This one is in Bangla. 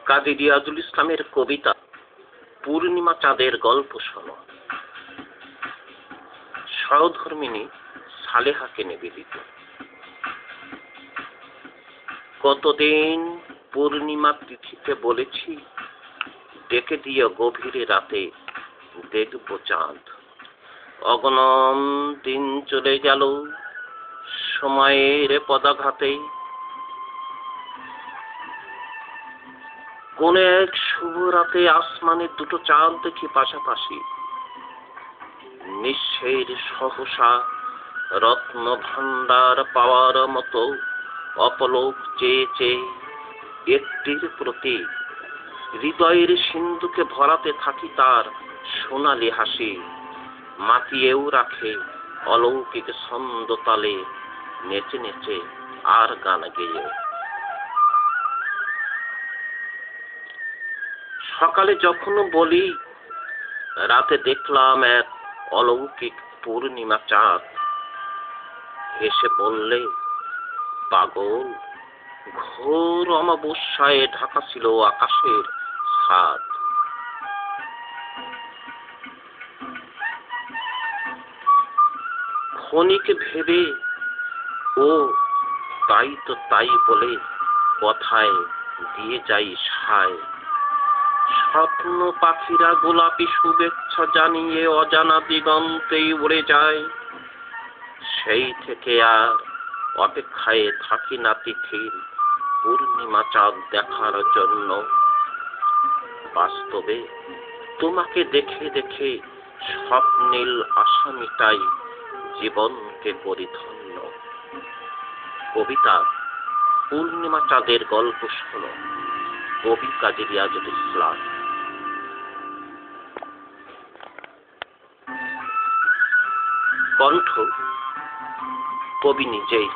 কাজী রিয়াজুল ইসলামের কবিতা পূর্ণিমা চাঁদের গল্প শোনো। সহধর্মিণী সালেহাকে নিবেদিত। কতদিন পূর্ণিমা তিথিতে বলেছি, ডেকে দিও গভীরে রাতে দেখব চাঁদ। অগণন দিন চলে গেল সময়ের পদাঘাতে। কোন এক শুভ রাতে আসমানে দুটো চাঁদ দেখি পাশাপাশি। নিঃস্বের সহসা রত্ন ভান্ডার পাওয়ার মতো অপলোক চেয়ে চেয়ে একটির প্রতি হৃদয়ের সিন্ধুকে ভরাতে থাকি তার সোনালি হাসি। মাতিয়েও রাখে অলৌকিক ছন্দ তালে, নেচে নেচে আর গান গেয়ে। সকালে যখন বলি রাতে দেখলাম এক অলৌকিক পূর্ণিমা চাঁদ, হেসে বললে পাগল, ঘোর অমাবস্যায় ঢাকা ছিল আকাশের ছাদ। ক্ষণিক ভেবে ও তাই তো তাই বলে কথায় দিয়ে যাই সায়। স্বপ্ন পাখিরা গোলাপি শুভেচ্ছা জানিয়ে অজানা দিগন্তেই উড়ে যায়। সেই থেকে আর অপেক্ষায় থাকি না তিথির পূর্ণিমা চাঁদ দেখার জন্য। বাস্তবে তোমাকে দেখে দেখে স্বপ্নীল আশা মিটাই, জীবনকে করি ধন্য। কবিতা পূর্ণিমা চাঁদের গল্প শোনো। কবি কাজী রিয়াজুল ইসলাম। কণ্ঠ কবি নিজেই।